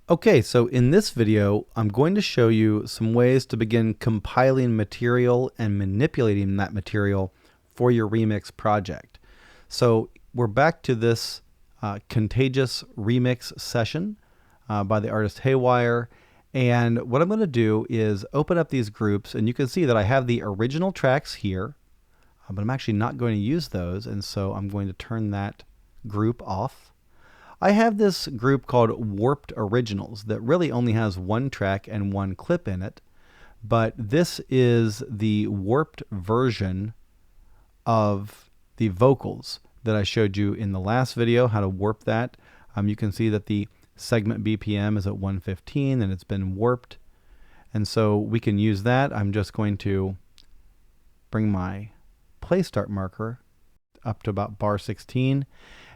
Okay, so in this video, I'm going to show you some ways to begin compiling material and manipulating that material for your remix project. So we're back to this contagious remix session by the artist Haywire. And what I'm going to do is open up these groups, and you can see that I have the original tracks here, but I'm actually not going to use those, and so I'm going to turn that group off. I have this group called Warped Originals that really only has one track and one clip in it, but this is the warped version of the vocals that I showed you in the last video, how to warp that. You can see that the segment BPM is at 115 and it's been warped. And so we can use that. I'm just going to bring my play start marker up to about bar 16.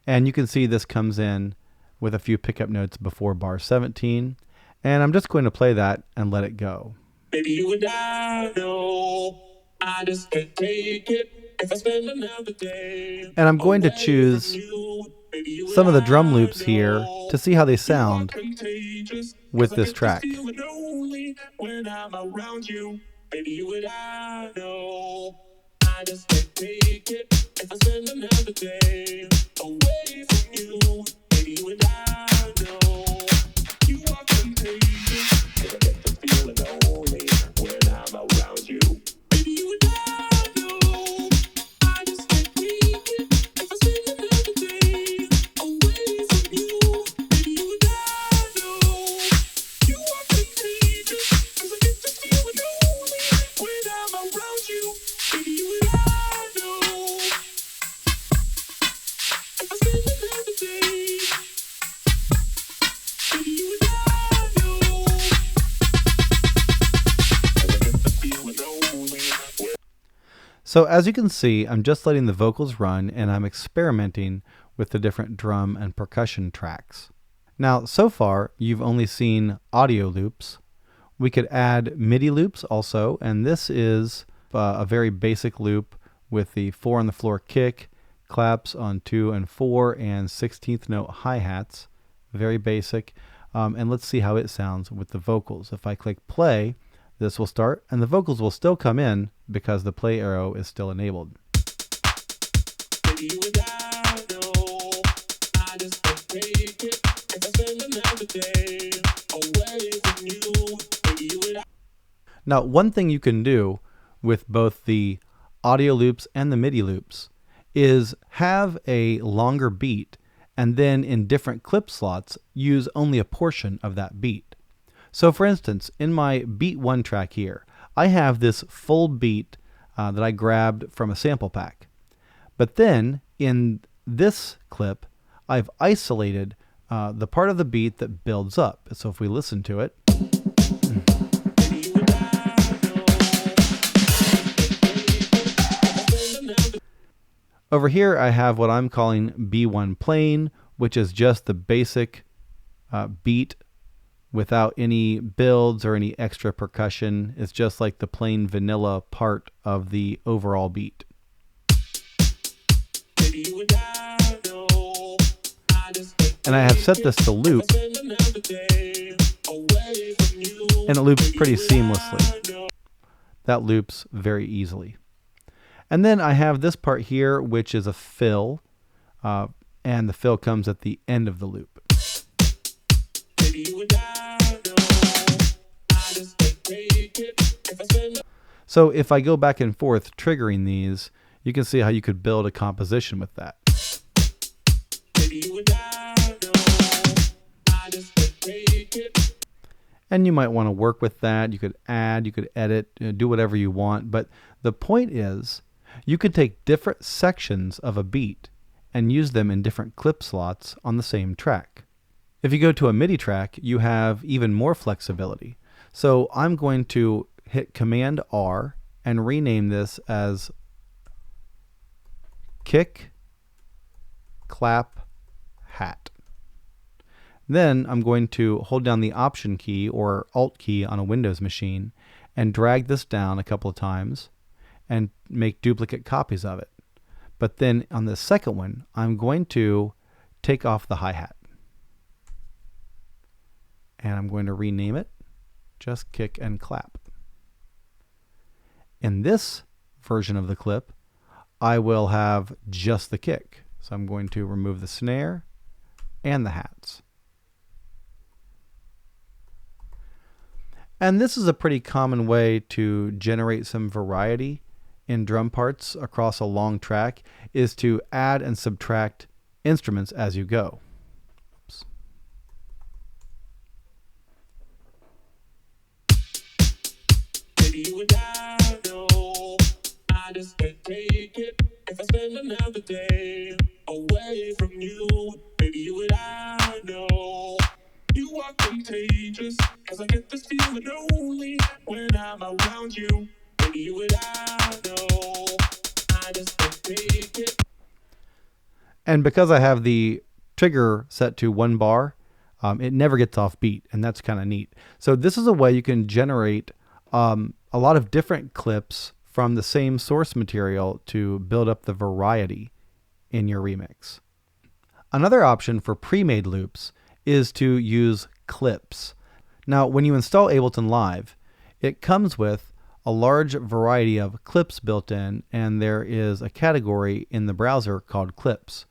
And you can see this comes in with a few pickup notes before bar 17. And I'm just going to play that and let it go. Baby, you and I know I just can't take it if I spend another day. And I'm going to choose some of the drum loops here to see how they sound with this track. When I'm around you, baby, you and I know I just can't take it if I spend another day away from you. Baby, you and I know you are contagious. If I get to feeling lonely when I'm around you, baby, you and I know I just can't take it if I spend another day away from you. Baby, you and I know you are contagious. 'Cause I get to feeling lonely when I'm around you. Baby, you and I know if I spend another day. Baby, you and I know I get to feeling lonely. So as you can see, I'm just letting the vocals run and I'm experimenting with the different drum and percussion tracks. Now, so far, you've only seen audio loops. We could add MIDI loops also, and this is a very basic loop with the 4 on the floor kick, claps on 2 and 4, and 16th note hi-hats. Very basic. And let's see how it sounds with the vocals. If I click play, this will start, and the vocals will still come in because the play arrow is still enabled. Baby, you and I know I just can't take it if I spend another day away from you. Baby, you and I. Now, one thing you can do with both the audio loops and the MIDI loops is have a longer beat and then in different clip slots use only a portion of that beat. So for instance, in my beat 1 track here, I have this full beat that I grabbed from a sample pack. But then in this clip, I've isolated the part of the beat that builds up. So if we listen to it, over here I have what I'm calling B1 plain, which is just the basic beat without any builds or any extra percussion. It's just like the plain vanilla part of the overall beat. And I have set this to loop, and it loops pretty seamlessly. That loops very easily. And then I have this part here, which is a fill, and the fill comes at the end of the loop. So if I go back and forth triggering these, you can see how you could build a composition with that. And you might want to work with that. You could add, you could edit, do whatever you want. But the point is, you could take different sections of a beat and use them in different clip slots on the same track. If you go to a MIDI track, you have even more flexibility. So I'm going to hit Command R and rename this as kick, clap, hat. Then I'm going to hold down the Option key or Alt key on a Windows machine and drag this down a couple of times and make duplicate copies of it. But then on the second one, I'm going to take off the hi-hat. and I'm going to rename it Just Kick and Clap. In this version of the clip, I will have just the kick. So I'm going to remove the snare and the hats. And this is a pretty common way to generate some variety in drum parts across a long track, is to add and subtract instruments as you go. Oops. Baby, you and I know I just can't take it if I spend another day away from you. Baby, you and I know you are contagious, cause I get this feeling only when I'm around you. Baby, you and I know I just can't take it. And because I have the trigger set to 1 bar, it never gets off beat, and that's kind of neat. So this is a way you can generate a lot of different clips from the same source material to build up the variety in your remix. Another option for pre-made loops is to use clips. Now, when you install Ableton Live, it comes with a large variety of clips built in, and there is a category in the browser called clips.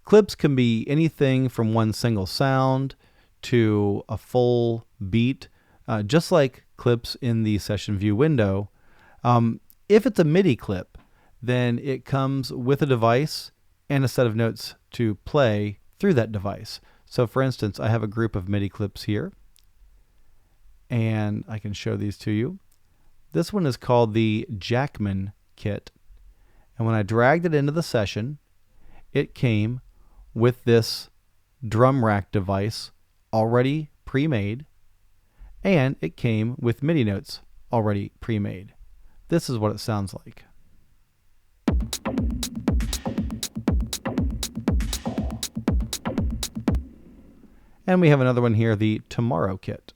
Clips can be anything from one single sound to a full beat, just like clips in the session view window. If it's a MIDI clip, then it comes with a device and a set of notes to play through that device. So for instance, I have a group of MIDI clips here, and I can show these to you. This one is called the Jackman kit, and when I dragged it into the session, it came with this drum rack device already pre-made, and it came with MIDI notes already pre-made. This is what it sounds like. And we have another one here, the Tomorrow kit.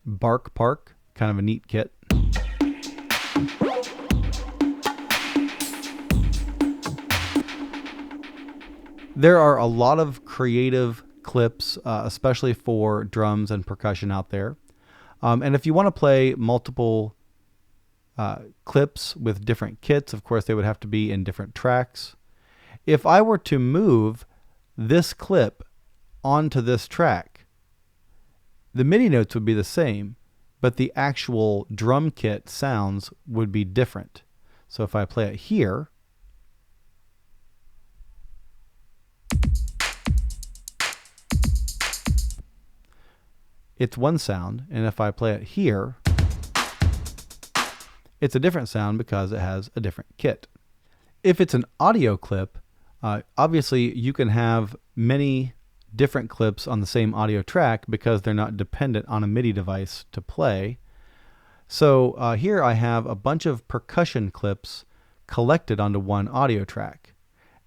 Bark Park, kind of a neat kit. There are a lot of creative clips, especially for drums and percussion out there. And if you want to play multiple clips with different kits, of course they would have to be in different tracks. If I were to move this clip onto this track, the MIDI notes would be the same, but the actual drum kit sounds would be different. So if I play it here, it's one sound, and if I play it here, it's a different sound because it has a different kit. If it's an audio clip, obviously you can have many different clips on the same audio track because they're not dependent on a MIDI device to play. So here I have a bunch of percussion clips collected onto one audio track.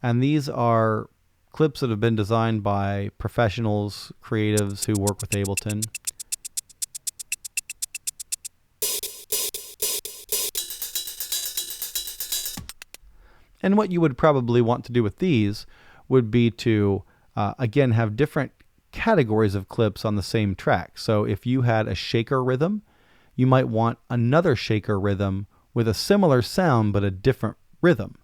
And these are clips that have been designed by professionals, creatives who work with Ableton. And what you would probably want to do with these would be to, again, have different categories of clips on the same track. So if you had a shaker rhythm, you might want another shaker rhythm with a similar sound but a different rhythm.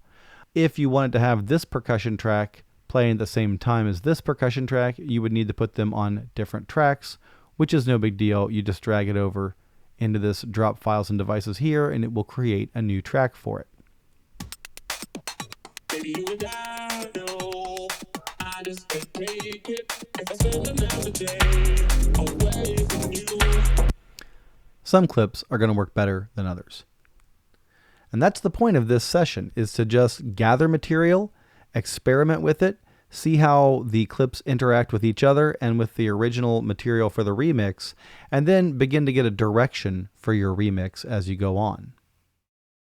If you wanted to have this percussion track playing at the same time as this percussion track, you would need to put them on different tracks, which is no big deal. You just drag it over into this drop files and devices here, and it will create a new track for it. Baby, you and I know I just can't take it if I spend another day away from you. Some clips are going to work better than others. And that's the point of this session, is to just gather material, experiment with it, see how the clips interact with each other and with the original material for the remix, and then begin to get a direction for your remix as you go on.